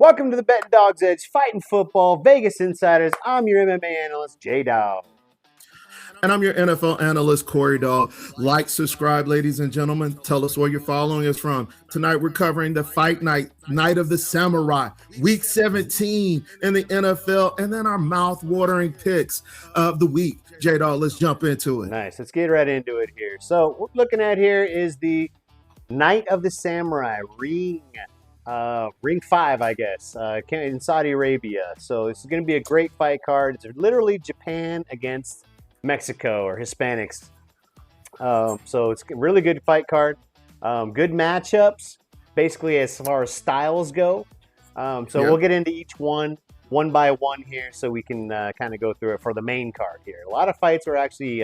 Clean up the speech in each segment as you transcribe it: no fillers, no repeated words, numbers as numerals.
Welcome to the Bet Dog's Edge Fighting Football Vegas Insiders. I'm your MMA analyst, J-Dog. And I'm your NFL analyst, Corey Dog. Like, subscribe, ladies and gentlemen. Tell us where you're following us from. Tonight, we're covering the fight night, Night of the Samurai, Week 17 in the NFL, and then our mouth-watering picks of the week. J-Dog, let's jump into it. Nice. Let's get right into it here. So what we're looking at here is the Night of the Samurai, Ring 5, I guess, in Saudi Arabia. So this is going to be a great fight card. It's literally Japan against Mexico or Hispanics. So it's a really good fight card. Good matchups, basically as far as styles go. We'll get into each one by one here so we can kind of go through it for the main card here. A lot of fights were actually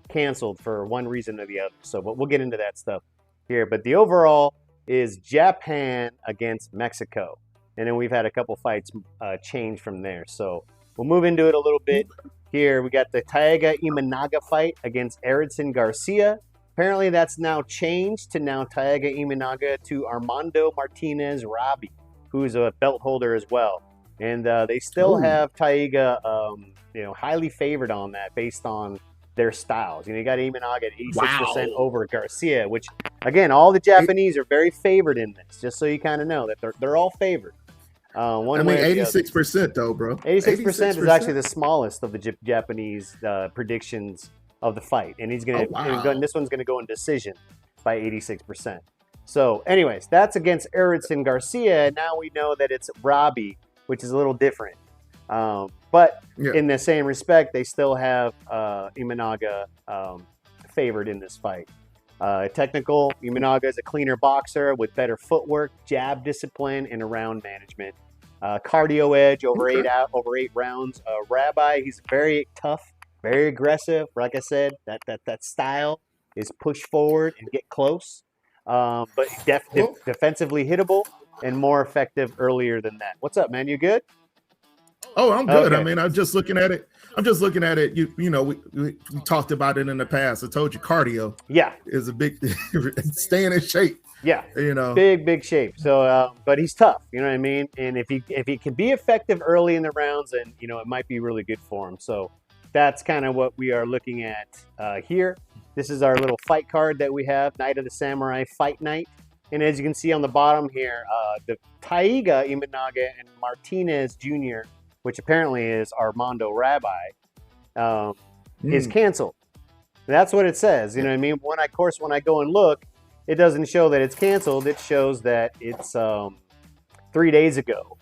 canceled for one reason or the other. But we'll get into that stuff here. But the overall is Japan against Mexico. And then we've had a couple fights change from there. So we'll move into it a little bit. Here we got the Taiga Imanaga fight against Erickson Garcia. Apparently that's now changed to now Taiga Imanaga to Armando Martinez Rabi, who's a belt holder as well. And they still have Taiga highly favored on that based on their styles. You got Imanaga at 86% over Garcia, which again, all the Japanese are very favored in this, just so you kind of know that they're all favored. 86% though, bro. 86% is actually the smallest of the Japanese predictions of the fight, and he's gonna. This one's gonna go in decision by 86%. So, anyways, that's against Erickson Garcia. Now we know that it's Rabi, which is a little different. But in the same respect, they still have Imanaga favored in this fight. Technical, Imanaga is a cleaner boxer with better footwork, jab discipline, and round management. Cardio edge over 8 rounds. Rabi, he's very tough, very aggressive. Like I said, that style is push forward and get close, but defensively hittable and more effective earlier than that. What's up, man? You good? Oh, I'm good. Okay. I mean, I'm just looking at it. You know, we talked about it in the past. I told you cardio. Yeah, is a big staying in shape. Yeah, big shape. So, but he's tough. You know what I mean? And if he can be effective early in the rounds, and it might be really good for him. So that's kind of what we are looking at here. This is our little fight card that we have, Night of the Samurai Fight Night. And as you can see on the bottom here, the Taiga Imanaga and Martinez Jr., which apparently is Armando Rabi, is canceled. That's what it says. You know what I mean? When I go and look, it doesn't show that it's canceled. It shows that it's 3 days ago.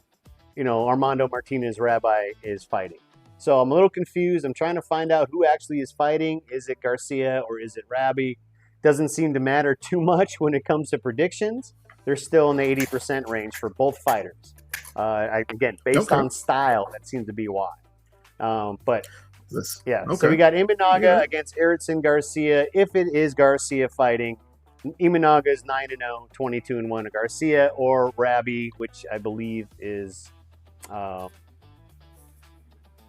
Armando Martinez Rabi is fighting. So I'm a little confused. I'm trying to find out who actually is fighting. Is it Garcia or is it Rabi? Doesn't seem to matter too much when it comes to predictions. They're still in the 80% range for both fighters. Again, based on style, that seems to be why. So we got Imanaga against Erickson Garcia. If it is Garcia fighting, Imanaga is 9-0, 22-1 to Garcia, or Rabi, which I believe is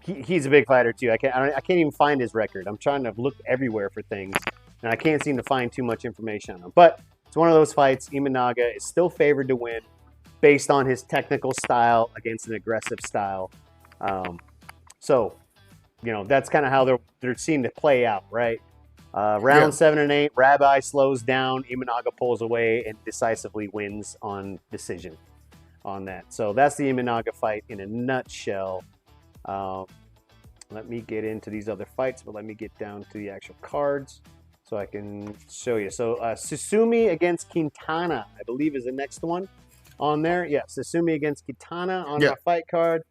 he's a big fighter too. I can't even find his record. I'm trying to look everywhere for things, and I can't seem to find too much information on him. But it's one of those fights. Imanaga is still favored to win, based on his technical style against an aggressive style. That's kind of how they're seen to play out, right? Round 7 and 8, Rabi slows down, Imanaga pulls away and decisively wins on decision on that. So that's the Imanaga fight in a nutshell. Let me get into these other fights, but let me get down to the actual cards so I can show you. So Susumi against Quintana, I believe, is the next one on there. Yeah, Susumi against Quintana on the fight card.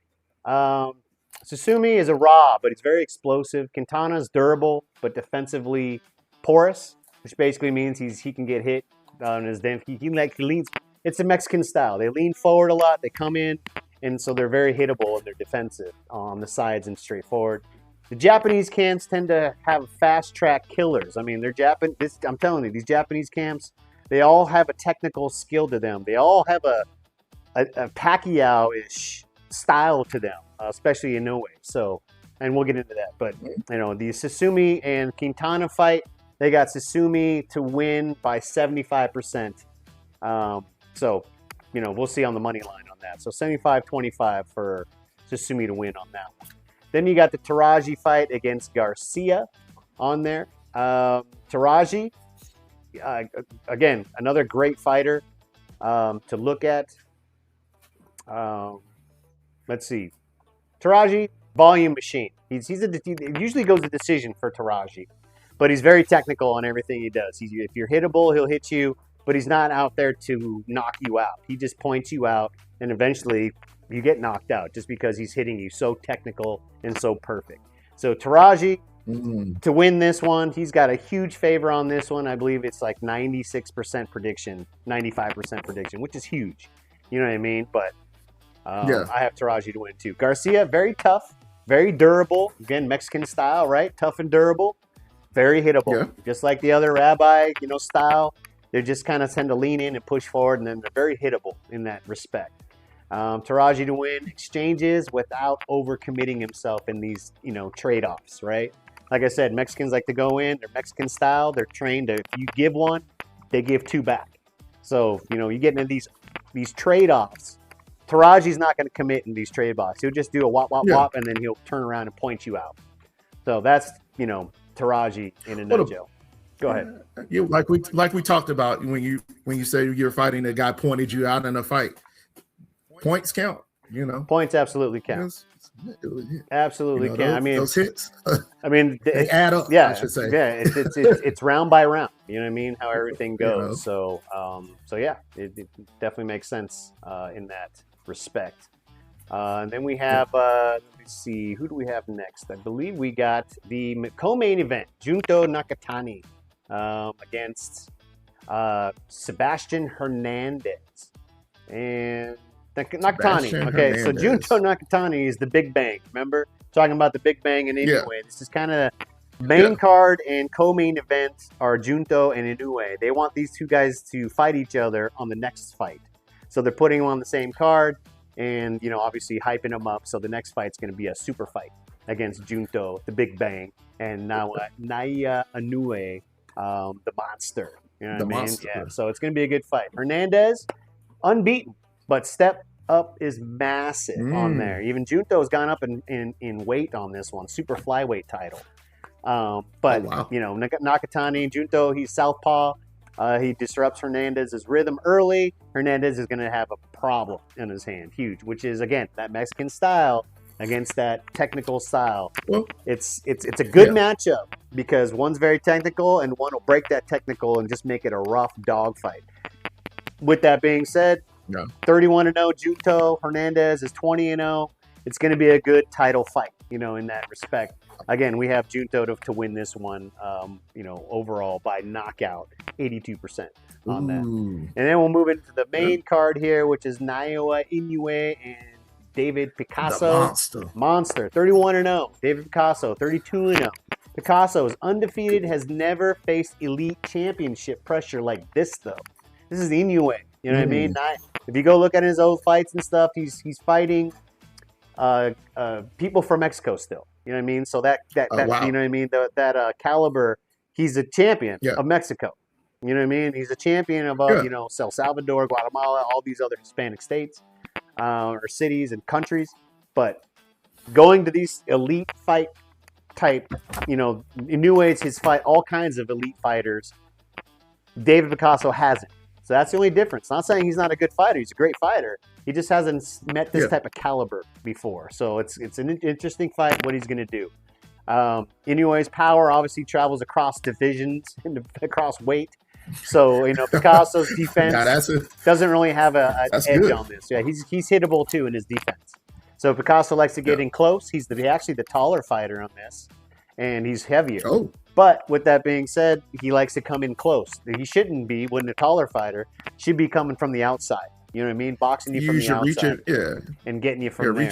Susumi is a raw, but he's very explosive. Quintana's durable, but defensively porous, which basically means he can get hit on his he leans. It's a Mexican style. They lean forward a lot. They come in, and so they're very hittable and they're defensive on the sides and straightforward. The Japanese camps tend to have fast track killers. I mean, I'm telling you, these Japanese camps, they all have a technical skill to them. They all have a Pacquiao-ish style to them, especially Inoue. So, and we'll get into that. But, the Susumi and Quintana fight, they got Susumi to win by 75%. We'll see on the money line on that. So 75-25 for Susumu to win on that one. Then you got the Taraji fight against Garcia on there. Taraji, again, another great fighter to look at. Let's see. Taraji, volume machine. He usually goes a decision for Taraji, but he's very technical on everything he does. If you're hittable, he'll hit you, but he's not out there to knock you out. He just points you out, and eventually you get knocked out just because he's hitting you so technical and so perfect. So Taraji, to win this one, he's got a huge favor on this one. I believe it's like 96% prediction, 95% prediction, which is huge. You know what I mean? But I have Taraji to win too. Garcia, very tough, very durable. Again, Mexican style, right? Tough and durable, very hittable. Just like the other Rabbi, style. They just kind of tend to lean in and push forward, and then they're very hittable in that respect. Taraji to win exchanges without overcommitting himself in these, trade-offs, right? Like I said, Mexicans like to go in. They're Mexican style. They're trained to, if you give one, they give two back. So, you get into these trade-offs. Taraji's not going to commit in these trade-offs. He'll just do a wop, wop, wop, and then he'll turn around and point you out. So that's, Taraji in a nutshell. Go ahead. Like we talked about when you say you're fighting, a guy pointed you out in a fight. Points count, Points absolutely count. Absolutely count. I mean, those hits. They add up. Yeah, I should say. Yeah, it's round by round. You know what I mean? How everything goes. So yeah, it definitely makes sense in that respect. And then we have let's see, who do we have next? I believe we got the co-main event: Junto Nakatani against Sebastian Hernandez and Nakatani. Okay, so Junto Nakatani is the Big Bang. Remember talking about the Big Bang and Inoue? Yeah. This is kind of main card and co-main event are Junto and Inoue. They want these two guys to fight each other on the next fight, so they're putting them on the same card and obviously hyping them up. So the next fight's going to be a super fight against Junto, the Big Bang, and now Naoya Inoue, the monster. You know what I mean? Monster. Yeah. So it's going to be a good fight. Hernandez, unbeaten. But step up is massive on there. Even Junto's gone up in weight on this one, super flyweight title. Nakatani, Junto, he's southpaw. He disrupts Hernandez's rhythm early. Hernandez is going to have a problem in his hand, huge, which is, again, that Mexican style against that technical style. Well, it's a good matchup because one's very technical and one will break that technical and just make it a rough dog fight. With that being said, 31-0 Junto. Hernandez is 20-0. It's going to be a good title fight, in that respect. Again, we have Junto to win this one, overall by knockout, 82% on that. And then we'll move into the main card here, which is Naoya Inoue and David Picasso. The monster. 31-0. David Picasso, 32-0. Picasso is undefeated, has never faced elite championship pressure like this, though. This is Inoue. You know what I mean? If you go look at his old fights and stuff, he's fighting people from Mexico still. You know what I mean? So that you know what I mean? That caliber, he's a champion of Mexico. You know what I mean? He's a champion of El Salvador, Guatemala, all these other Hispanic states or cities and countries. But going to these elite fight type, Inoue's his fight all kinds of elite fighters. David Picasso hasn't. So that's the only difference. Not saying he's not a good fighter. He's a great fighter. He just hasn't met this type of caliber before. So it's an interesting fight, what he's going to do. Inoue's power obviously travels across divisions and across weight. So, Picasso's defense doesn't really have an edge on this. Yeah, he's hittable too in his defense. So Picasso likes to get in close. He's actually the taller fighter on this, and he's heavier. Oh. But with that being said, he likes to come in close. He shouldn't be when the taller fighter should be coming from the outside. You know what I mean? Boxing you from the outside and getting you from there.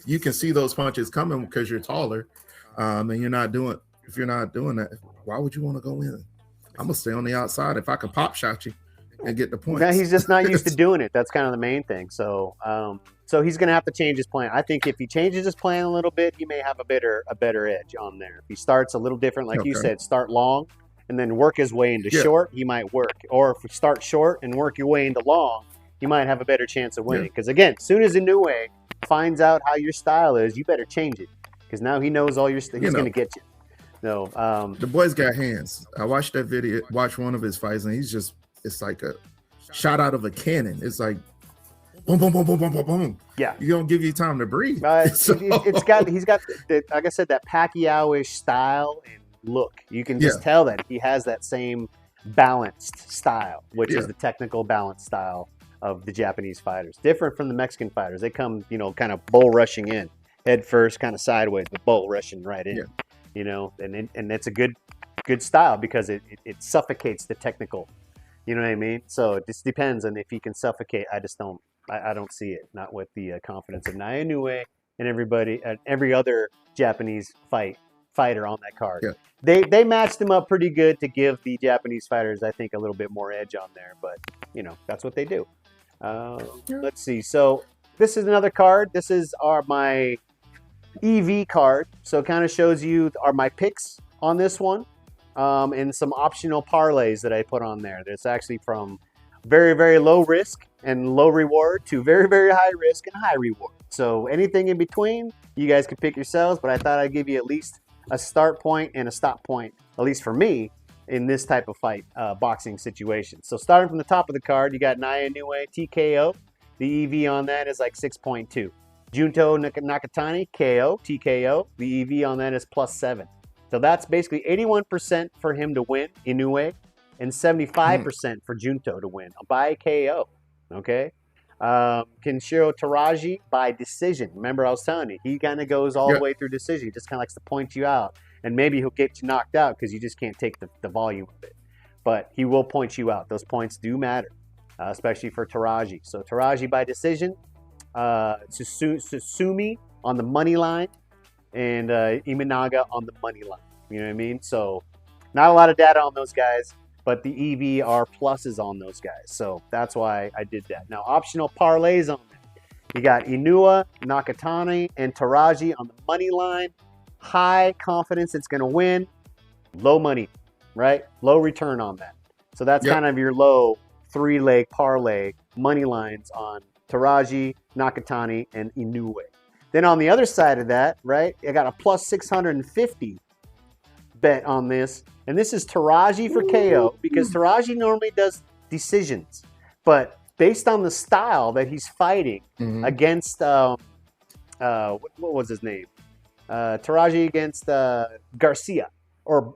You can see those punches coming because you're taller, and if you're not doing that, why would you want to go in? I'm gonna stay on the outside if I can pop shot you and get the points. Now, he's just not used to doing it. That's kind of the main thing. So he's going to have to change his plan. I think if he changes his plan a little bit, he may have a better edge on there. If he starts a little different, like you said, start long and then work his way into short, he might work. Or if you start short and work your way into long, you might have a better chance of winning. Because again, as soon as Inoue finds out how your style is, you better change it. Because now he knows all your he's going to get you. No, the boy's got hands. I watched that video, watched one of his fights, and it's like a shot out of a cannon. It's like boom, boom, boom, boom, boom, boom, boom. Yeah, you don't give you time to breathe. He's got like I said, that Pacquiao-ish style and look. You can just tell that he has that same balanced style, which is the technical balanced style of the Japanese fighters. Different from the Mexican fighters. They come, kind of bull rushing in, head first, kind of sideways, but bull rushing right in. And it's a good style because it suffocates the technical. You know what I mean? So it just depends on if he can suffocate. I don't see it. Not with the confidence of Naoya Inoue and every other Japanese fighter on that card. They matched him up pretty good to give the Japanese fighters, I think, a little bit more edge on there. But that's what they do. Let's see. So this is another card. This is my EV card, so it kind of shows you are my picks on this one, and some optional parlays that I put on there. That's actually from very, very low risk and low reward to very, very high risk and high reward. So anything in between, you guys can pick yourselves, but I thought I'd give you at least a start point and a stop point, at least for me, in this type of fight boxing situation. So starting from the top of the card, you got Naoya Inoue TKO. The EV on that is like 6.2. Junto Nakatani, KO, TKO. The EV on that is +7. So that's basically 81% for him to win, Inoue, and 75% for Junto to win by KO. Okay? Kenshiro Taraji by decision. Remember, I was telling you, he kind of goes all the way through decision. He just kind of likes to point you out. And maybe he'll get you knocked out because you just can't take the volume of it. But he will point you out. Those points do matter, especially for Taraji. So Taraji by decision. Susumi on the money line, and Imanaga on the money line. You know what I mean? So not a lot of data on those guys, but the EV are pluses on those guys. So that's why I did that. Now, optional parlays on that. You got Inoue, Nakatani, and Taraji on the money line. High confidence it's going to win. Low money, right? Low return on that. So that's kind of your low 3-leg parlay money lines on Taraji, Nakatani, and Inoue. Then on the other side of that, right, I got a +650 bet on this. And this is Taraji for KO, because Taraji normally does decisions. But based on the style that he's fighting against, what was his name? Taraji against Garcia or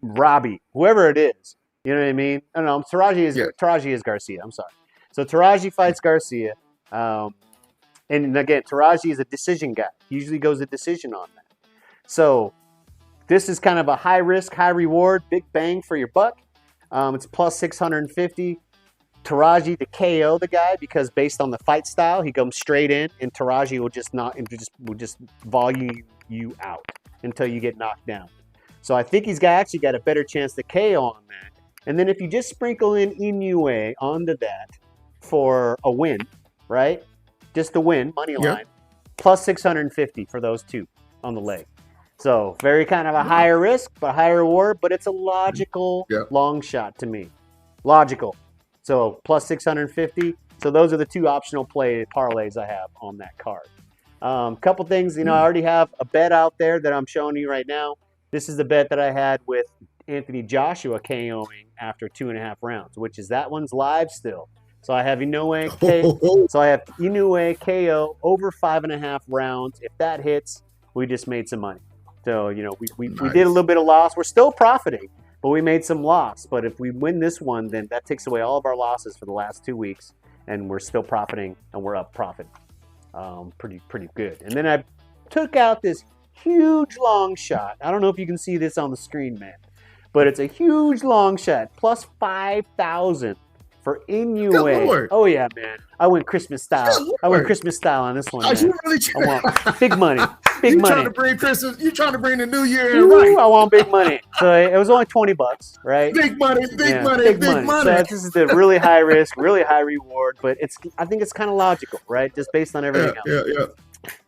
Robbie, whoever it is. You know what I mean? I don't know. Taraji is Garcia. I'm sorry. So Taraji fights Garcia. And again, Taraji is a decision guy. He usually goes a decision on that. So this is kind of a high risk, high reward, big bang for your buck. It's +650. Taraji to KO the guy, because based on the fight style, he comes straight in, and Taraji will just volume you out until you get knocked down. So I think he's actually got a better chance to KO on that. And then if you just sprinkle in Inoue onto that for a win, right? Just a win, money line, +650 for those two on the leg. So very kind of a higher risk, but higher reward, but it's a logical long shot to me. Logical. So +650. So those are the two optional parlays I have on that card. Couple things, I already have a bet out there that I'm showing you right now. This is the bet that I had with Anthony Joshua KOing after 2.5 rounds, which is that one's live still. So I have Inoue KO over 5.5 rounds. If that hits, we just made some money. So, we did a little bit of loss. We're still profiting, but we made some loss. But if we win this one, then that takes away all of our losses for the last 2 weeks, and we're still profiting, and we're up profit. Pretty good. And then I took out this huge long shot. I don't know if you can see this on the screen, man, but it's a huge long shot, +5,000 for Inoue. Oh yeah, man! I went Christmas style. I went Christmas style on this one. Man. You really I want big money. Big money. Trying to bring Christmas? You trying to bring the New Year in, right? I want big money. So it was only $20, right? Big money, big money. So this is the really high risk, really high reward, but I think it's kind of logical, right? Just based on everything else.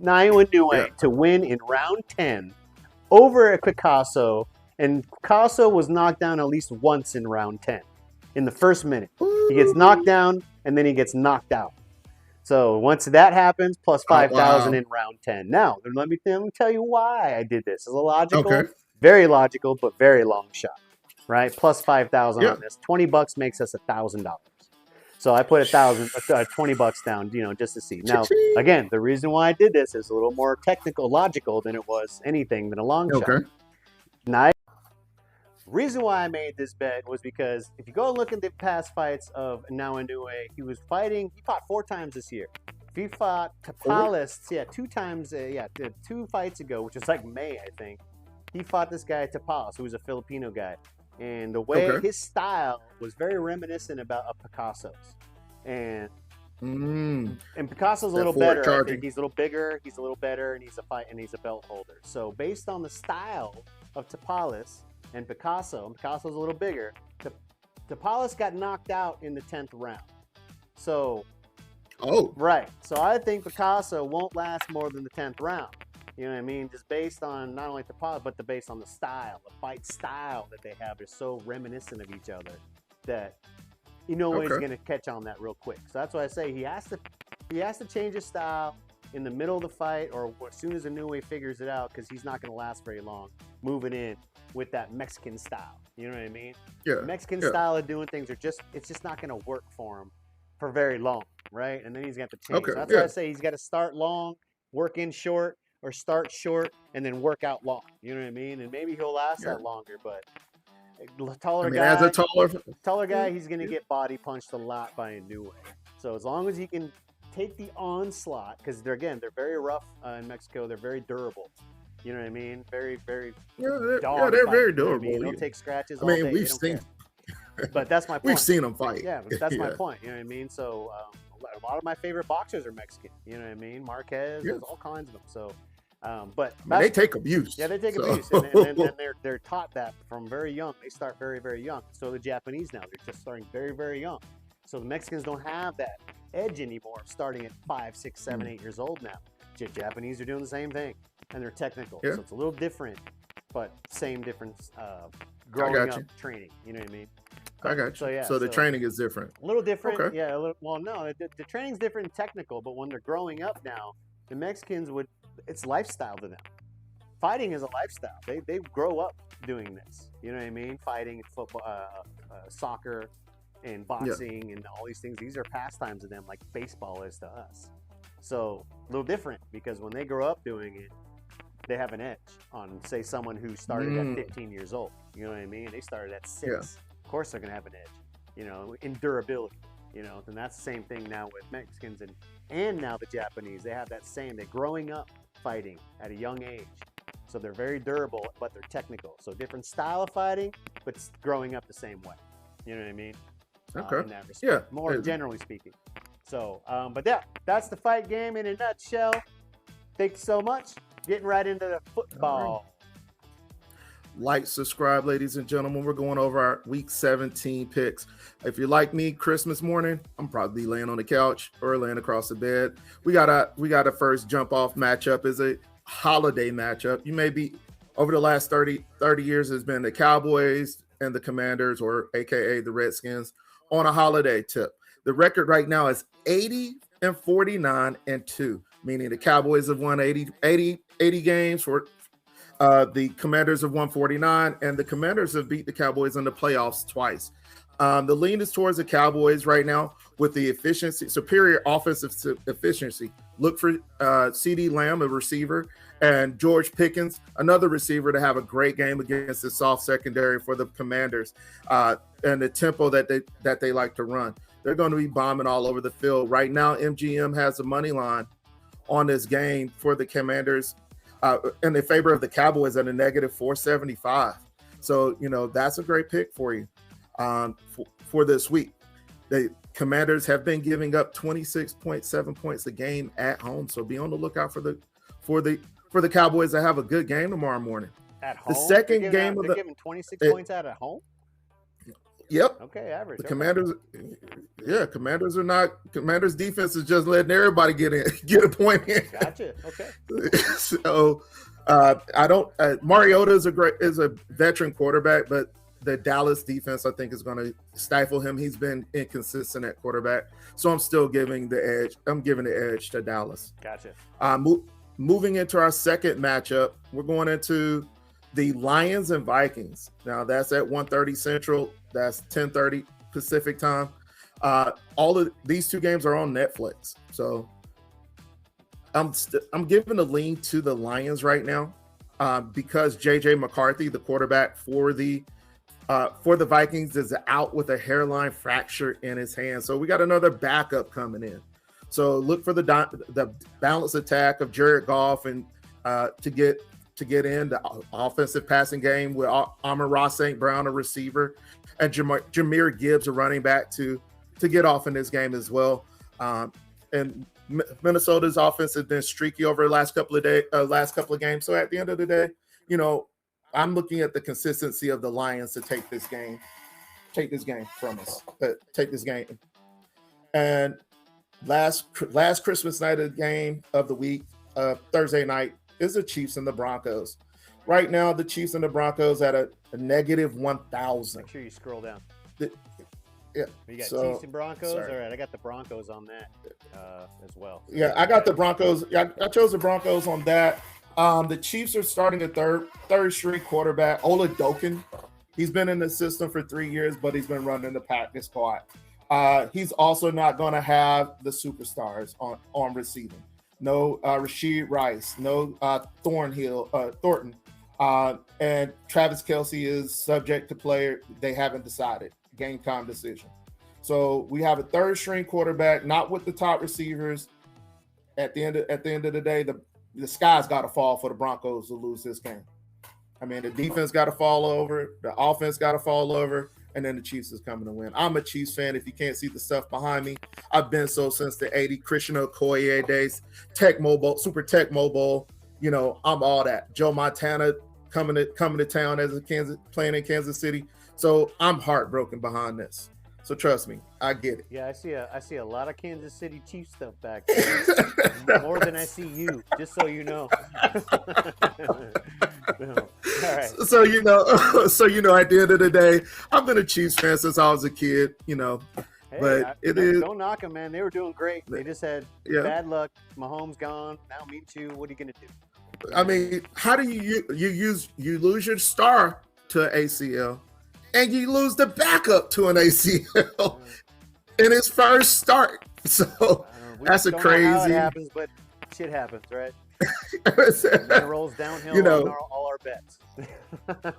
Naoya Inoue to win in round 10 over a Picasso And Picasso was knocked down at least once in round 10 in the first minute. He gets knocked down and then he gets knocked out. So once that happens, plus 5,000 in round 10. Now, let me tell you why I did this. It's logical, very logical, but very long shot, right? Plus 5,000 on this. $20 makes us $1,000. So I put $20 down, just to see. Now, again, the reason why I did this is a little more technical, logical than it was anything than a long shot. Now, reason why I made this bet was because if you go and look at the past fights of Inoue, he fought 4 times this year. If he fought Tapalis, 2 times, 2 fights ago, which was like May, I think, he fought this guy Tapalis, who was a Filipino guy. And the way his style was very reminiscent of Picasso's. And Picasso's a little better. I think he's a little bigger, he's a little better, and he's a belt holder. So based on the style of Tapalis and Picasso's a little bigger. Tapalis got knocked out in the 10th round. So, right. So I think Picasso won't last more than the 10th round. You know what I mean? Just based on not only Tapalis, but based on the fight style that they have. They're so reminiscent of each other that Inoue is going to catch on that real quick. So that's why I say he has to change his style in the middle of the fight or as soon as Inoue figures it out, because he's not going to last very long moving in with that Mexican style. You know what I mean? Yeah. Mexican style of doing things it's just not going to work for him for very long, right? And then he's got to change. So that's why I say he's got to start long, work in short, or start short and then work out long. You know what I mean? And maybe he'll last that longer, but taller guy, he's going to get body punched a lot by Inoue. So as long as he can take the onslaught, because they're very rough in Mexico. They're very durable. You know what I mean? Very, very. They're very durable. You know They'll take scratches. I mean, all day. We've seen. But that's my point. We've seen them fight. Yeah, but that's my point. You know what I mean? So a lot of my favorite boxers are Mexican. You know what I mean? Marquez, there's all kinds of them. So, but they take abuse. Yeah, they take abuse, and they're taught that from very young. They start very, very young. So the Japanese now, they're just starting very, very young. So the Mexicans don't have that edge anymore, starting at 5, 6, 7, 8 years old now. Japanese are doing the same thing, and they're technical. So it's a little different, but same difference. Growing up training, you know what I mean? I got you. So the training is different. A little different, yeah. Well, no, the training's different and technical, but when they're growing up now, the Mexicans it's lifestyle to them. Fighting is a lifestyle. They grow up doing this. You know what I mean? Fighting, football, soccer, and boxing, and all these things. These are pastimes to them, like baseball is to us. So a little different because when they grow up doing it, they have an edge on, say, someone who started at 15 years old. You know what I mean? They started at 6. Yeah. Of course they're going to have an edge, in durability, and that's the same thing now with Mexicans and now the Japanese. They have that same, they're growing up fighting at a young age. So they're very durable, but they're technical. So different style of fighting, but growing up the same way. You know what I mean? In that respect. Yeah. More generally speaking. So, but yeah, that's the fight game in a nutshell. Thank you so much. Getting right into the football. Like, subscribe, ladies and gentlemen. We're going over our week 17 picks. If you're like me, Christmas morning, I'm probably laying on the couch or laying across the bed. We got a first jump off matchup is a holiday matchup. You may be over the last 30 years has been the Cowboys and the Commanders, or AKA the Redskins, on a holiday tip. The record right now is 80-49-2, meaning the Cowboys have won 80 games for the Commanders have won 49, and the Commanders have beat the Cowboys in the playoffs twice. The lean is towards the Cowboys right now with the superior offensive efficiency. Look for CeeDee Lamb, a receiver, and George Pickens, another receiver, to have a great game against the soft secondary for the Commanders and the tempo that they like to run. They're going to be bombing all over the field. Right now, MGM has the money line on this game for the Commanders in the favor of the Cowboys at a negative 475. So, that's a great pick for you for this week. The Commanders have been giving up 26.7 points a game at home. So be on the lookout for the Cowboys to have a good game tomorrow morning. At home? The second game they're giving 26 points out at home? Yep. Okay, average. The Commanders, Commanders defense is just letting everybody get a point in. Gotcha. Okay. So I don't. Mariota is a veteran quarterback, but the Dallas defense I think is going to stifle him. He's been inconsistent at quarterback, so I'm still giving the edge. I'm giving the edge to Dallas. Gotcha. Moving into our second matchup, we're going into the Lions and Vikings. Now that's at 1:30 Central. That's 10:30 Pacific time. All of these two games are on Netflix, so I'm giving a lean to the Lions right now because JJ McCarthy, the quarterback for the Vikings, is out with a hairline fracture in his hand. So we got another backup coming in. So look for the balanced attack of Jared Goff and to get in the offensive passing game with Amon-Ra St. Brown, a receiver, and Jahmyr Gibbs, a running back, to get off in this game as well. And Minnesota's offense has been streaky over the last couple of games. So at the end of the day, I'm looking at the consistency of the Lions to take this game from us. Take this game. And last Christmas night of the game of the week, Thursday night, is the Chiefs and the Broncos. Right now, the Chiefs and the Broncos at a negative 1,000. Make sure you scroll down. Yeah. You got Chiefs and Broncos? Sorry. All right, I got the Broncos on that as well. Yeah, I got the Broncos. I chose the Broncos on that. The Chiefs are starting a third string quarterback, Oladokin. He's been in the system for 3 years, but he's been running the practice squad. He's also not going to have the superstars on receiving. No Rashid Rice, no Thornton, and Travis Kelce is subject to player. They haven't decided. Game time decision. So we have a third string quarterback, not with the top receivers. At the end of the day, the sky's got to fall for the Broncos to lose this game. I mean, the defense got to fall over, the offense got to fall over, and then the Chiefs is coming to win. I'm a Chiefs fan. If you can't see the stuff behind me, I've been so since the '80 Christian Okoye days, Super Tech Mobile. I'm all that. Joe Montana coming to town as playing in Kansas City. So I'm heartbroken behind this. So trust me, I get it. Yeah, I see a lot of Kansas City Chiefs stuff back there. More than I see you, just so you know. All right. So at the end of the day, I've been a Chiefs fan since I was a kid, Hey, don't knock them, man. They were doing great. They just had bad luck. Mahomes gone. Now me too. What are you gonna do? I mean, how do you lose your star to an ACL? And you lose the backup to an ACL in his first start. So that's a crazy. Know how it happens, but shit happens, right? It rolls downhill on all our bets.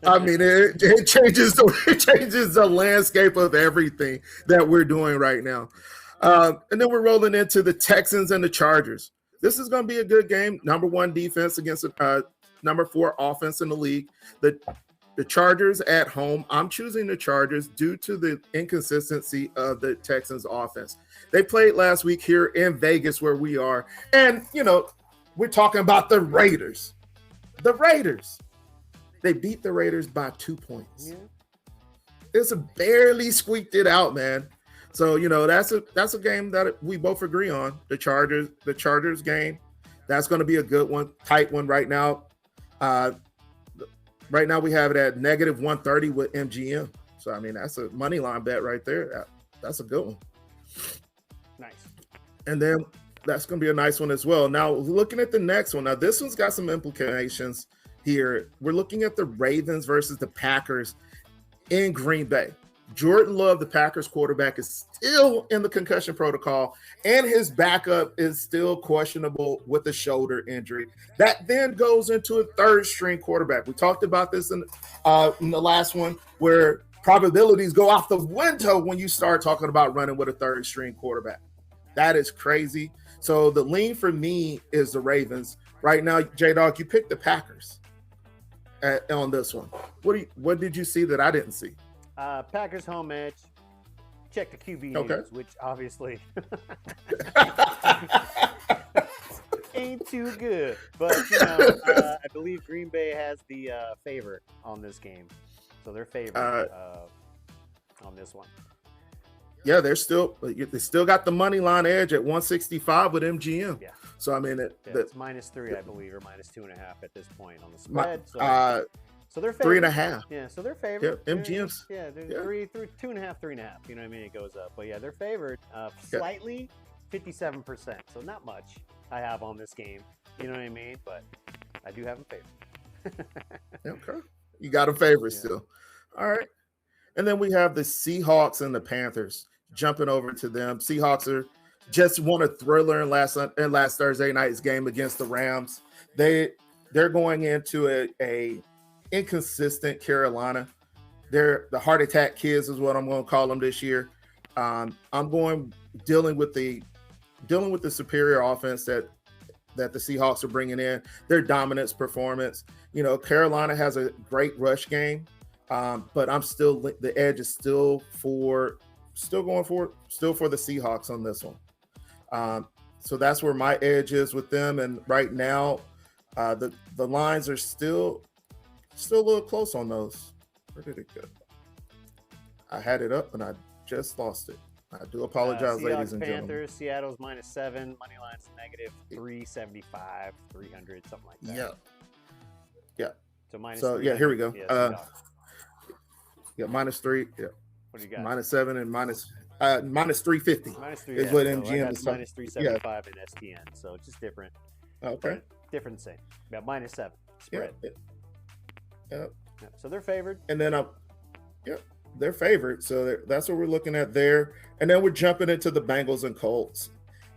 I mean, it changes the landscape of everything that we're doing right now. And then we're rolling into the Texans and the Chargers. This is going to be a good game. Number 1 defense against number 4 offense in the league. The Chargers at home. I'm choosing the Chargers due to the inconsistency of the Texans offense. They played last week here in Vegas where we are. And, we're talking about the Raiders. The Raiders. They beat the Raiders by 2 points. Yeah. It's barely squeaked it out, man. So, that's a game that we both agree on. The Chargers game. That's going to be a good one. Tight one right now. Right now, we have it at negative 130 with MGM. So, I mean, that's a money line bet right there. That's a good one. Nice. And then that's going to be a nice one as well. Now, looking at the next one. Now, this one's got some implications here. We're looking at the Ravens versus the Packers in Green Bay. Jordan Love, the Packers quarterback, is still in the concussion protocol, and his backup is still questionable with a shoulder injury. That then goes into a third-string quarterback. We talked about this in the last one, where probabilities go out the window when you start talking about running with a third-string quarterback. That is crazy. So the lean for me is the Ravens. Right now, J-Dog, you picked the Packers on this one. What did you see that I didn't see? Packers home edge. Check the QB news, which obviously ain't too good. But I believe Green Bay has the favor on this game, so they're favored on this one. Yeah, they still got the money line edge at 165 with MGM. Yeah. So I mean, it's -3, I believe, or -2.5 at this point on the spread. So they're favored. 3.5. Yeah, so they're favored. Yeah, MGM's. Yeah, they're 2.5, 3.5. You know what I mean? It goes up, but yeah, they're favored slightly, 57%. So not much I have on this game. You know what I mean? But I do have them favored. Okay, you got a favorite still. All right, and then we have the Seahawks and the Panthers. Jumping over to them, Seahawks are just won a thriller in last Thursday night's game against the Rams. They're going into a inconsistent Carolina. They're the heart attack kids is what I'm going to call them this year. I'm dealing with the superior offense that the Seahawks are bringing in. Their dominance performance. You know, Carolina has a great rush game, but the edge is still for the Seahawks on this one. So that's where my edge is with them. And right now, the lines are still a little close on those. Where did it go? I had it up and I just lost it. I do apologize, ladies and gentlemen. Panthers, Seattle's -7, money line's -375, 300, something like that. Yeah. So minus. So yeah, here we go. -3. Yeah. What do you got? -7 and -350. -3 is what so MGM is talking. -375 in STN. So it's just different. Okay. Different same. Yeah, -7 spread. Yeah. So they're favored. And then they're favored. So that's what we're looking at there. And then we're jumping into the Bengals and Colts.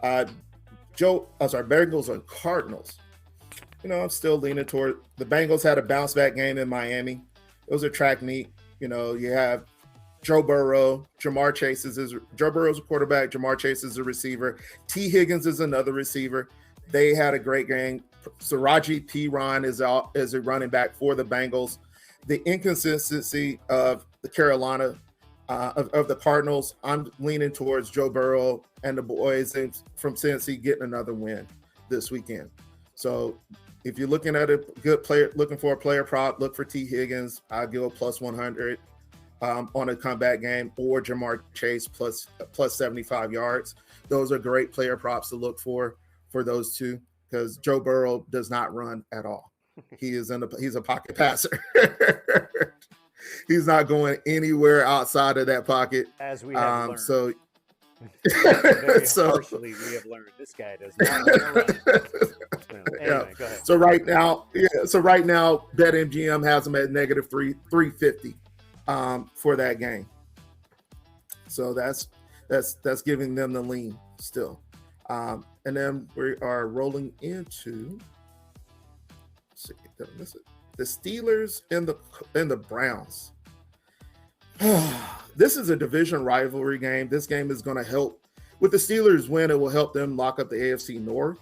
Bengals and Cardinals. You know, I'm still leaning toward the Bengals. Had a bounce back game in Miami. It was a track meet. You know, you have Joe Burrow, Joe Burrow's a quarterback. Jamar Chase is a receiver. T. Higgins is another receiver. They had a great game. Saraji Piran is a running back for the Bengals. The inconsistency of the Carolina, of the Cardinals, I'm leaning towards Joe Burrow and the boys from Cincy getting another win this weekend. So if you're looking at a good player, looking for a player prop, look for T. Higgins. I'll give a +100 on a comeback game, or Jamar Chase plus 75 yards. Those are great player props to look for those two, because Joe Burrow does not run at all. He's a pocket passer. He's not going anywhere outside of that pocket. As we have learned. So partially we have learned this guy does not run. Anyway, go ahead. So right now, BetMGM has him at -350 for that game. So that's giving them the lean still. And then we are rolling into, did I miss it? The Steelers and the Browns. This is a division rivalry game. This game is going to help. With the Steelers win, it will help them lock up the AFC North.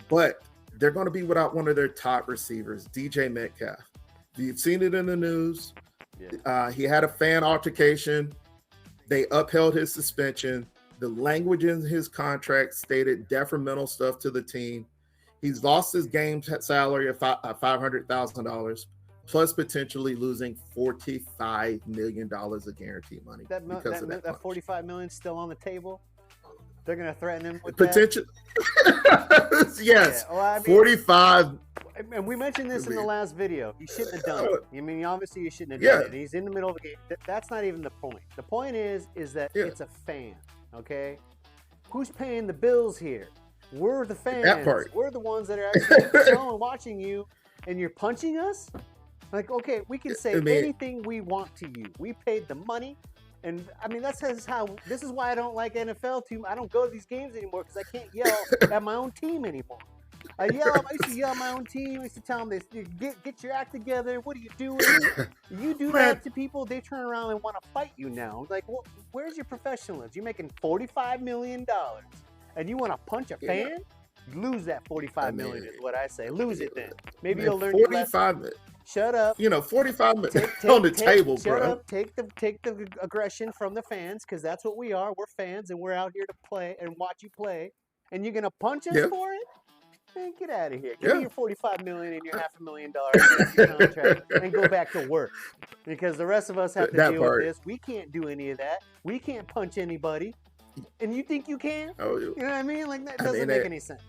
But they're going to be without one of their top receivers, DJ Metcalf. You've seen it in the news. Yeah. He had a fan altercation. They upheld his suspension. The language in his contract stated detrimental stuff to the team. He's lost his game salary of $500,000, plus potentially losing $45 million of guaranteed money. That $45 million still on the table? They're going to threaten him with potential. Yes. Yeah, well, I mean, 45. And we mentioned this in the last video. He shouldn't have done it. I mean, obviously he shouldn't have done it. He's in the middle of the game. That's not even the point. The point is that it's a fan, okay? Who's paying the bills here? We're the fans. That part. We're the ones that are actually watching you, and you're punching us? Like, okay, we can say anything we want to you. We paid the money. And I mean, this is why I don't like NFL too. I don't go to these games anymore because I can't yell at my own team anymore. I used to yell at my own team. I used to tell them, get your act together. What are you doing? You do that to people, they turn around and want to fight you now. Like, where's your professionalism? You're making $45 million and you want to punch a fan? Lose that $45 million is what I say. Lose it then. Maybe you'll learn your lesson. Shut up. 45 minutes on the table, bro. Shut up. Take the aggression from the fans, because that's what we are. We're fans, and we're out here to play and watch you play. And you're gonna punch us for it? Man, get out of here. Give me your $45 million and your $500,000 contract and go back to work. Because the rest of us have to deal with this. We can't do any of that. We can't punch anybody. and you think you can? Oh, You know what I mean? Like that I doesn't mean, make any sense.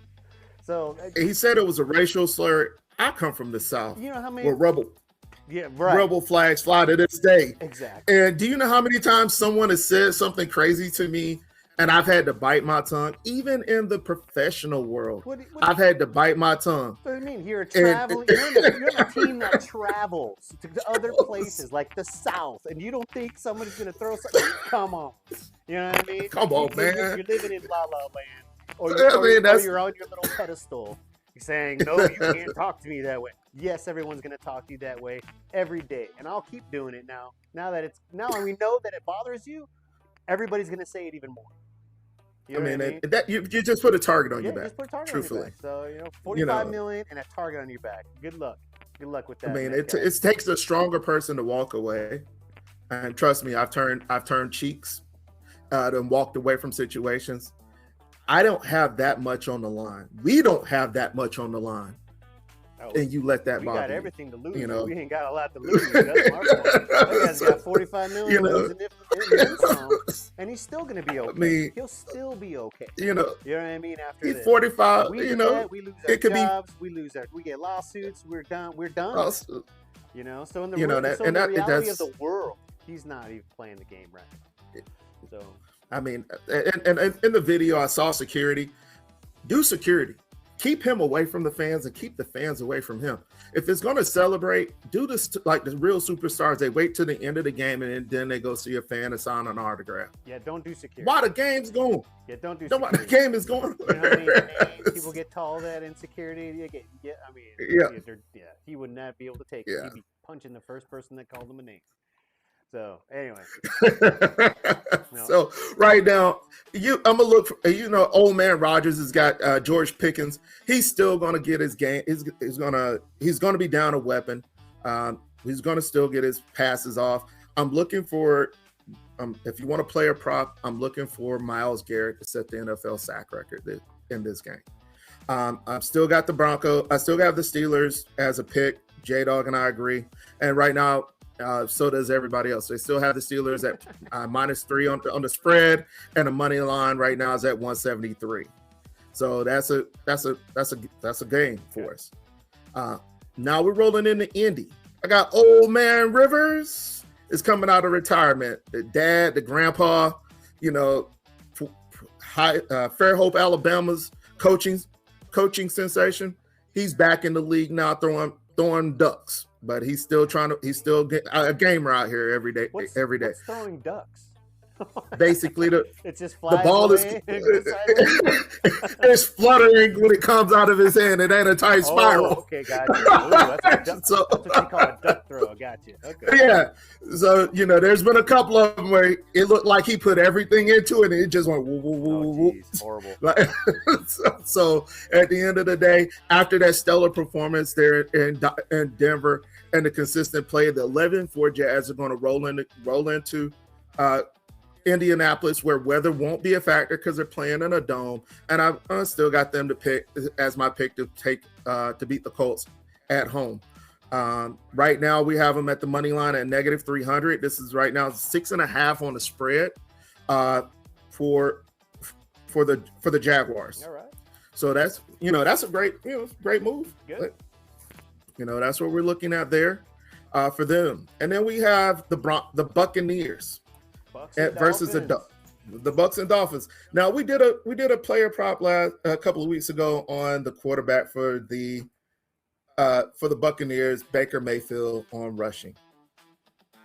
So he said it was a racial slur. I come from the South, you know how many? where Yeah, right. rebel flags fly to this day. Exactly. And do you know how many times someone has said something crazy to me and I've had to bite my tongue? Even in the professional world, I've had to bite my tongue. What do you mean? You're traveling. You're on a team that travels to other places like the South, and you don't think somebody's gonna throw something? Come on. You know what I mean? Come on, man. You're living in La La Land, or you're on your little pedestal. Saying, no, you can't talk to me that way. Yes, everyone's going to talk to you that way every day. And I'll keep doing it now. Now we know that it bothers you, everybody's going to say it even more. You know what I mean? That you just put a target on your back. Just put a target truthfully. on your back. So, 45 million and a target on your back. Good luck. Good luck with that. I mean, it takes a stronger person to walk away. And trust me, I've turned cheeks and walked away from situations. I don't have that much on the line. We don't have that much on the line. Oh, and you let that bother you. We got everything to lose. We ain't got a lot to lose. That's my point. That guy's got 45 million losing and he's still going to be okay. I mean, he'll still be okay. You know what I mean? After he's 45, we lose our jobs, we get lawsuits, we're done. So in the reality of the world, he's not even playing the game right. So I mean, and in the video, I saw security. Do security. Keep him away from the fans and keep the fans away from him. If it's going to celebrate, do this like the real superstars. They wait till the end of the game and then they go see a fan and sign an autograph. Yeah, don't do security. While the game's going. Yeah, don't do security. The game is going. You know what I mean? People get told that in security. He would not be able to take it. He'd be punching the first person that called him a name. So anyway, So right now, I'm gonna look for, old man Rodgers has got George Pickens. He's still gonna get his game. He's gonna be down a weapon. He's gonna still get his passes off. I'm looking for, if you want to play a prop, I'm looking for Myles Garrett to set the NFL sack record in this game. I've still got the Broncos. I still got the Steelers as a pick. J-Dog and I agree. And right now, so does everybody else. They still have the Steelers at -3 on the spread, and the money line right now is at 173. So that's a game for us. Now we're rolling into Indy. I got old man Rivers is coming out of retirement. The dad, the grandpa, Fairhope, Alabama's coaching sensation. He's back in the league now, throwing ducks. But he's still get a gamer out here every day. What's throwing ducks? Basically, it's just the ball is it's fluttering when it comes out of his hand. It ain't a tight spiral. Okay, got you. That's what you call a duck throw. Got you. Okay. Yeah. So there's been a couple of them where it looked like he put everything into it, and it just went whoop, whoop, whoop, whoop. Horrible. So at the end of the day, after that stellar performance there in Denver and the consistent play, the 11-4 Jazz are going to roll into Indianapolis, where weather won't be a factor because they're playing in a dome, and I still got them to pick as my pick to take to beat the Colts at home. Right now, we have them at the money line at -300. This is right now 6.5 on the spread for the Jaguars. All right. So that's a great move. Good. But, that's what we're looking at there for them, and then we have the Buccaneers. Versus the Bucks and Dolphins. Now we did a player prop a couple of weeks ago on the quarterback for the Buccaneers, Baker Mayfield, on rushing.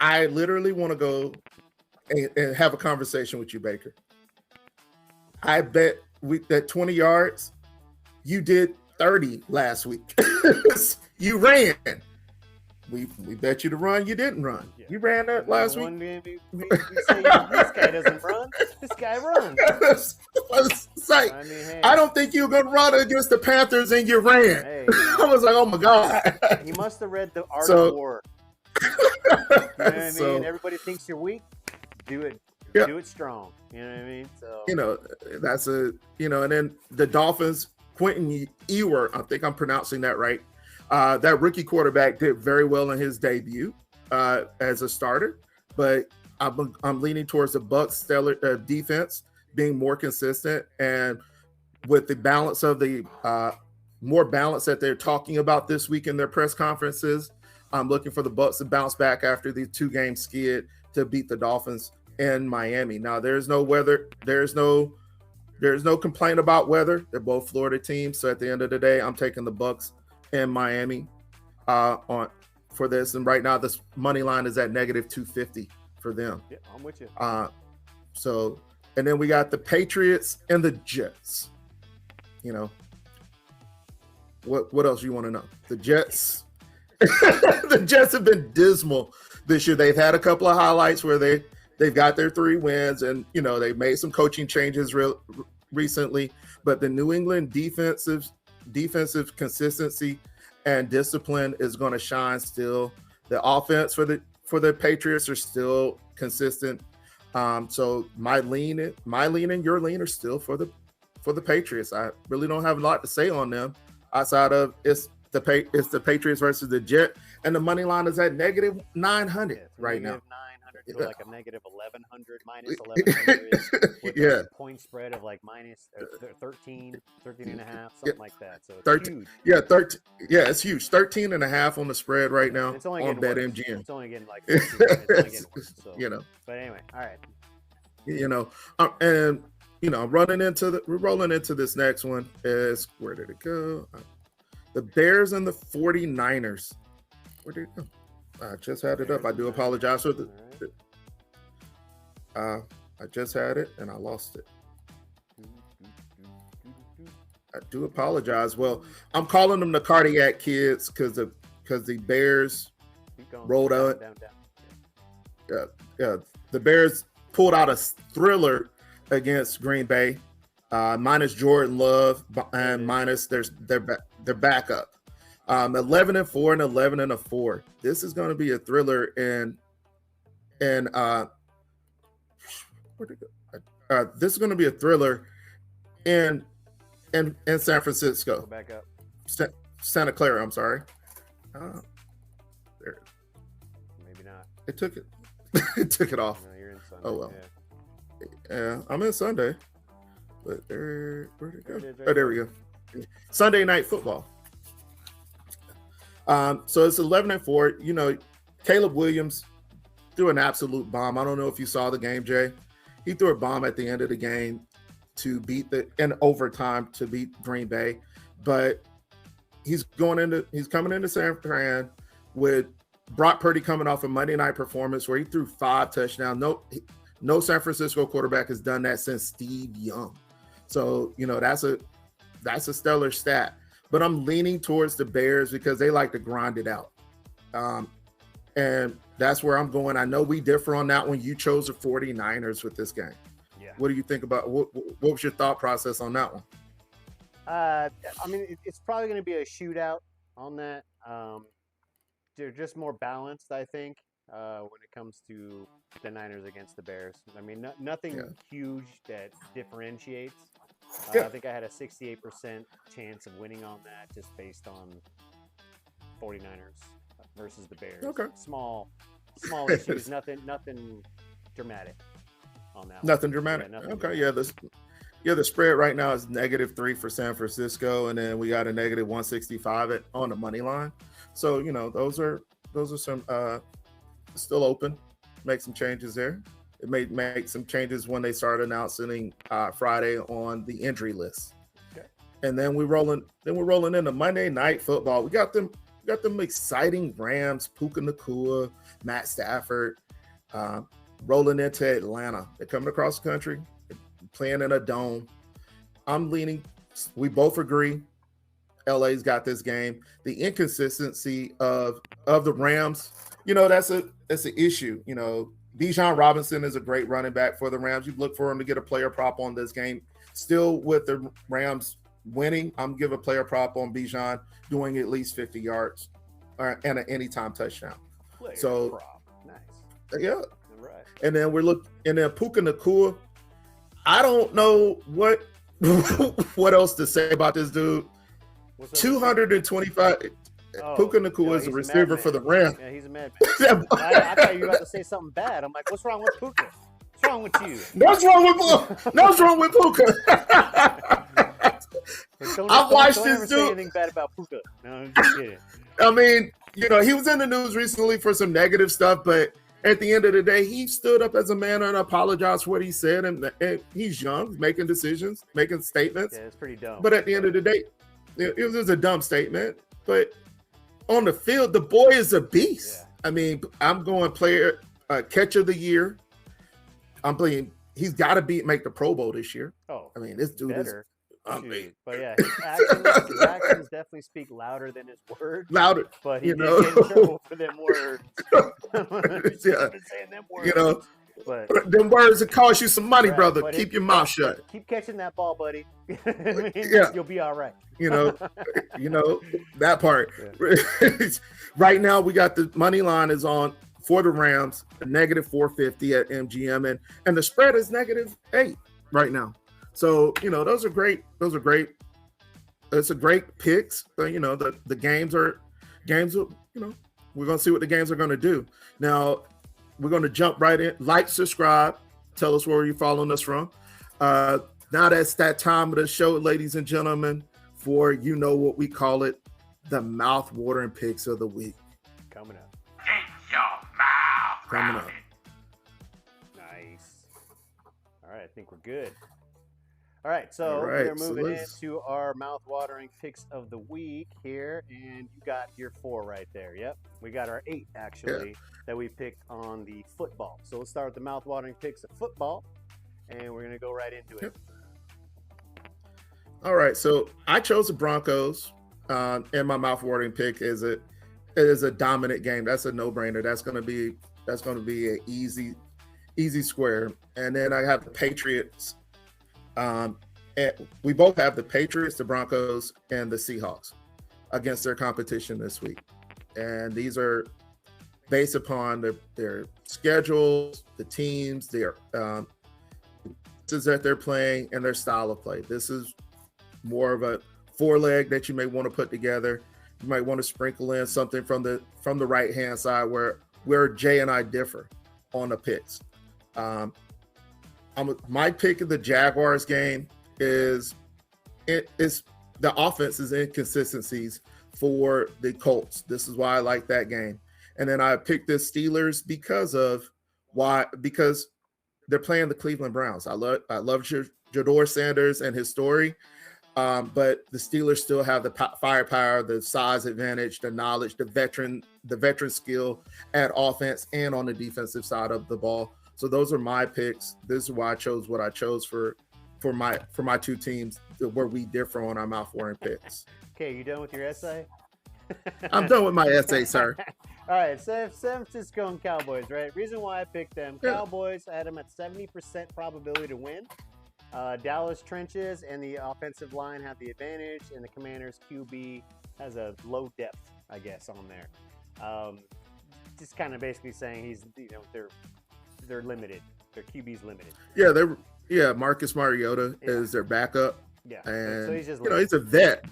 I literally want to go and have a conversation with you, Baker. I bet that 20 yards, you did 30 last week. You ran. We bet you to run. You didn't run. Yeah. You ran that last week. We say this guy doesn't run. This guy runs. I don't think you were going to run against the Panthers, and you ran. Hey, I was like, oh my God. You must have read The Art of War. You know what I mean? Everybody thinks you're weak. Do it. Yeah. Do it strong. You know what I mean? So and then the Dolphins, Quentin Ewers, I think I'm pronouncing that right. That rookie quarterback did very well in his debut as a starter, but I'm leaning towards the Bucs stellar defense. being more consistent, and with the balance of the more balance that they're talking about this week in their press conferences, I'm looking for the Bucks to bounce back after the 2-game skid to beat the Dolphins in Miami. Now, there's no weather. There's no complaint about weather. They're both Florida teams. So at the end of the day, I'm taking the Bucks in Miami for this. And right now, this money line is at -250 for them. Yeah, I'm with you. So, and then we got the Patriots and the Jets. You know, what else you want to know? The Jets. The Jets have been dismal this year. They've had a couple of highlights where they've got their 3 wins, and you know they've made some coaching changes recently. But the New England defensive consistency and discipline is going to shine still. The offense for the Patriots are still consistent. So my lean and your lean are still for the Patriots. I really don't have a lot to say on them outside of it's the Patriots versus the Jet, and the money line is at -900 right now. 900 to like a -1100, -1100 with a point spread of like minus 13 and a half, something like that. So it's 13, huge. It's huge. 13 and a half on the spread right now it's only on BetMGM. It's only getting like 15, it's only getting worse, so. You know. But anyway, all right. You know, and you know, we're rolling into this next one. Is where did it go? The Bears and the 49ers. Where did it go? I just had it up. I do apologize for I just had it and I lost it. I do apologize. Well, I'm calling them the cardiac kids because the Bears rolled out. The Bears pulled out a thriller against Green Bay, minus Jordan Love and minus their backup. 11-4 and 11-4. This is going to be a thriller this is going to be a thriller in San Francisco. Go back up. Santa Clara, I'm sorry. There. Maybe not. It took it. It took it off. No, you're in Sunday. Oh well. Yeah, I'm in Sunday. But where'd it go? Oh, there we go. Sunday night football. So it's 11-4. You know, Caleb Williams threw an absolute bomb. I don't know if you saw the game, Jay. He threw a bomb at the end of the game to beat in overtime to beat Green Bay. But he's coming into San Fran with Brock Purdy coming off a Monday night performance where he threw 5 touchdowns. No San Francisco quarterback has done that since Steve Young. So, you know, that's a stellar stat. But I'm leaning towards the Bears because they like to grind it out. And that's where I'm going. I know we differ on that one. You chose the 49ers with this game. Yeah. What do you think about what was your thought process on that one? I mean, it's probably going to be a shootout on that. They're just more balanced, I think, when it comes to the Niners against the Bears. I mean, nothing huge that differentiates. I think I had a 68% chance of winning on that just based on 49ers versus the Bears. Okay. Small issues, nothing dramatic on that. Nothing dramatic. Yeah, nothing okay, dramatic. The spread right now is -3 for San Francisco, and then we got a -165 on the money line. So, you know, those are some still open. Make some changes there. It may make some changes when they start announcing Friday on the injury list. Okay. And then we're rolling into Monday Night Football. We got them exciting Rams, Puka Nacua, Matt Stafford, rolling into Atlanta. They're coming across the country, playing in a dome. We both agree LA's got this game. The inconsistency of the Rams, you know, that's an issue. You know, Bijan Robinson is a great running back for the Rams. You look for him to get a player prop on this game. Still with the Rams winning, I'm giving a player prop on Bijan doing at least 50 yards and an anytime touchdown. Player prop. Nice. Yeah. Right. And then Puka Nacua. I don't know what else to say about this dude. 225. Puka Nacua is a receiver for the Rams. Yeah, he's a madman. I thought you were about to say something bad. I'm like, what's wrong with Puka? What's wrong with you? What's wrong with Puka? I've watched this dude. Say anything bad about Puka. No, I'm just kidding. I mean, he was in the news recently for some negative stuff, but at the end of the day, he stood up as a man and apologized for what he said. And he's young, making decisions, making statements. Yeah, it's pretty dumb. But at the end of the day, it was a dumb statement. But on the field, the boy is a beast. Yeah. I mean, I'm going player catch of the year. I'm playing. He's got to make the Pro Bowl this year. Oh, I mean, this dude better. is. But yeah, his actions definitely speak louder than his words. Louder, but he did get in trouble for them words. Yeah, saying them words. But them words that cost you some money, brother. Keep your mouth shut. Keep catching that ball, buddy. You'll be all right. That part. Yeah. Right now, we got the money line is on for the Rams, negative 450 at MGM, and the spread is -8 right now. So those are great. It's a great picks. But the games are. We're gonna see what the games are gonna do. Now we're gonna jump right in. Like, subscribe, tell us where you're following us from. Now that's that time of the show, ladies and gentlemen, for what we call it, the mouth-watering picks of the week. Coming up. Keep your mouth coming up. Nice. All right, I think we're good. All right, so we're moving into our mouth-watering picks of the week here, and you got your 4 right there. Yep, we got our 8 actually that we picked on the football. So let's start with the mouth-watering picks of football, and we're gonna go right into it. All right, so I chose the Broncos, and my mouth-watering pick is a dominant game. That's a no-brainer. That's gonna be an easy square. And then I have the Patriots. And we both have the Patriots, the Broncos, and the Seahawks against their competition this week. And these are based upon their schedules, the teams, their that they're playing, and their style of play. This is more of a 4-leg that you may want to put together. You might want to sprinkle in something from the right-hand side where Jay and I differ on the picks. My pick of the Jaguars game is the offense's inconsistencies for the Colts. This is why I like that game. And then I picked the Steelers because they're playing the Cleveland Browns. I love Jador Sanders and his story, but the Steelers still have the firepower, the size advantage, the knowledge, the veteran skill at offense and on the defensive side of the ball. So those are my picks. This is why I chose what I chose for my 2 teams where we differ on our mouth-watering picks. Okay, you done with your essay? I'm done with my essay, sir. All right, so San Francisco and Cowboys, right? Reason why I picked them. Cowboys, I had them at 70% probability to win. Dallas trenches and the offensive line have the advantage, and the Commanders QB has a low depth, I guess, on there. Just kind of basically saying they're limited. Their QB's limited. Yeah, Marcus Mariota is their backup. Yeah, and so he's just he's a vet,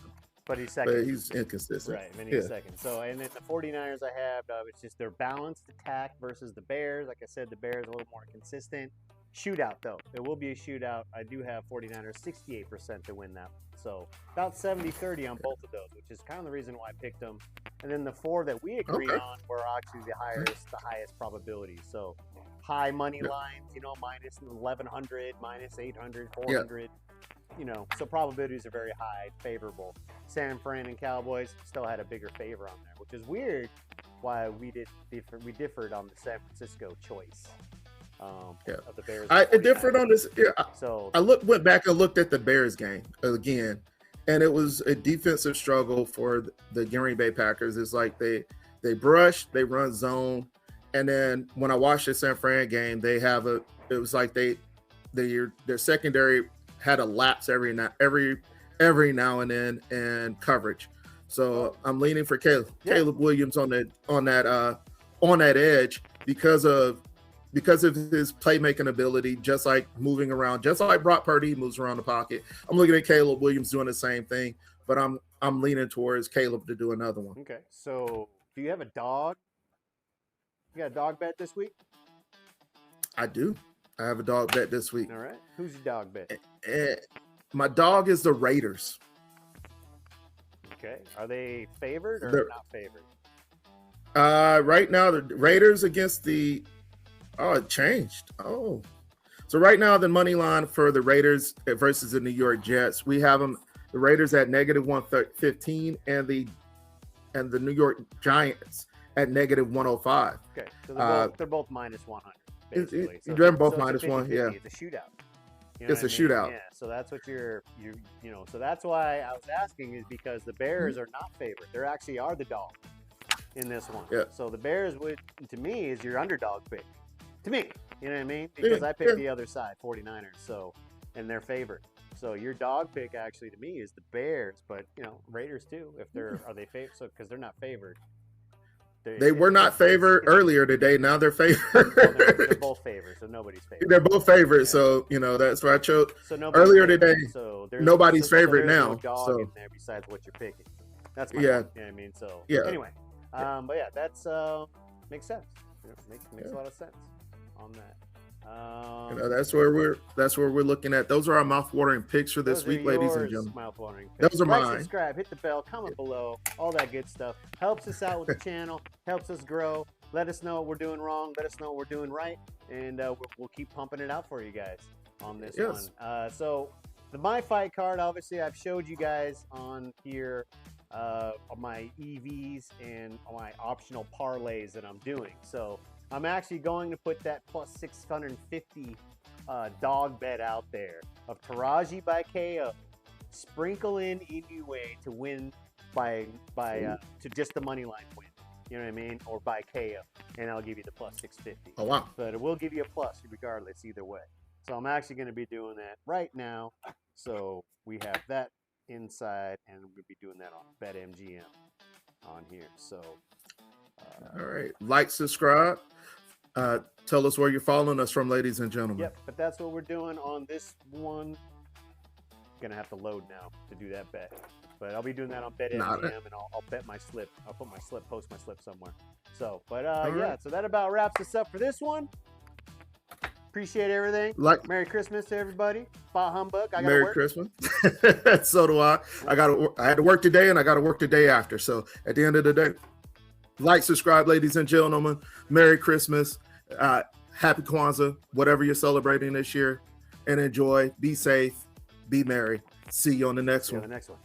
but he's second. But he's inconsistent. Right, and he's second. So, and then the 49ers I have, it's just their balanced attack versus the Bears. Like I said, the Bears a little more consistent. Shootout, though. It will be a shootout. I do have 49ers 68% to win that. So about 70-30 on both of those, which is kind of the reason why I picked them. And then the 4 that we agreed on were actually the highest probability. So high money lines, minus 1,100, minus 800, 400. So probabilities are very high, favorable. San Fran and Cowboys still had a bigger favor on there, which is weird why we differed on the San Francisco choice. Of the Bears. It differed on this. Yeah, so I went back and looked at the Bears game again, and it was a defensive struggle for the Green Bay Packers. It's like they brush, they run zone, and then when I watched the San Fran game, it was like their secondary had a lapse every now and then in coverage. So I'm leaning for Caleb Williams on that edge because of his playmaking ability, just like moving around, just like Brock Purdy moves around the pocket. I'm looking at Caleb Williams doing the same thing, but I'm leaning towards Caleb to do another one. Okay, so do you have a dog? You got a dog bet this week? I do. I have a dog bet this week. All right. Who's your dog bet? My dog is the Raiders. Okay. Are they favored or They're- not favored? Right now, the Raiders against the. Oh, it changed. Oh. So right now, the money line for the Raiders versus the New York Jets, we have them, the Raiders at -115 and the New York Giants at -105. Okay. So they're both minus 100, It- basically. it- So they're it's- both so it's a minus one, 50-50. yeah. It's a shootout. You know It's what a I mean? shootout. Yeah. So that's what so that's why I was asking, is because the Bears are not favored. They actually are the dog in this one. Yeah. So the Bears would, to me, is your underdog pick. To me, you know what I mean? Because I picked the other side, 49ers. So, and they're favored. So your dog pick actually to me is the Bears, but Raiders too. If are they favored? So because they're not favored. They were not favored earlier today. Now they're favored. They're both favored, so nobody's favored. They're both favored, Yeah. so that's why I chose. So nobody's Earlier favored. today, So nobody's favored there's now, No dog so- in there besides what you're picking. That's my Yeah. point, you know what I mean. So Yeah. Anyway, but yeah, that's makes sense. Makes a lot of sense on that. That's where we're looking at. Those are our mouth-watering picks for this Those are week, ladies and yours, gentlemen. mouth-watering Those picks. are Like, mine. subscribe, hit the bell, comment below, all that good stuff. Helps us out with the channel, helps us grow. Let us know what we're doing wrong. Let us know what we're doing right, and we'll keep pumping it out for you guys on this Yes. one. So the My Fight card, obviously, I've showed you guys on here my EVs and my optional parlays that I'm doing. So I'm actually going to put that plus 650 dog bet out there of Taraji by KO. Sprinkle in Inoue to win to just the money line win. You know what I mean? Or by KO. And I'll give you the plus 650. Oh wow! But it will give you a plus regardless either way. So I'm actually going to be doing that right now. So we have that inside, and we'll be doing that on BetMGM on here. So All right, like, subscribe. Tell us where you're following us from, ladies and gentlemen. yep, but that's what we're doing on this one. Gonna have to load now to do that bet, but I'll be doing that on BetMGM, and I'll bet my slip. I'll put my slip, post my slip somewhere. So, but yeah, right. so that about wraps us up for this one. Appreciate everything. Merry Christmas to everybody. Bah humbug. I gotta Merry work. Christmas. So do I. I had to work today, and I got to work the day after. So at the end of the day, like, subscribe, ladies and gentlemen. Merry Christmas. Happy Kwanzaa, whatever you're celebrating this year, and enjoy. Be safe. Be merry. See you on the next See you one. on the next one.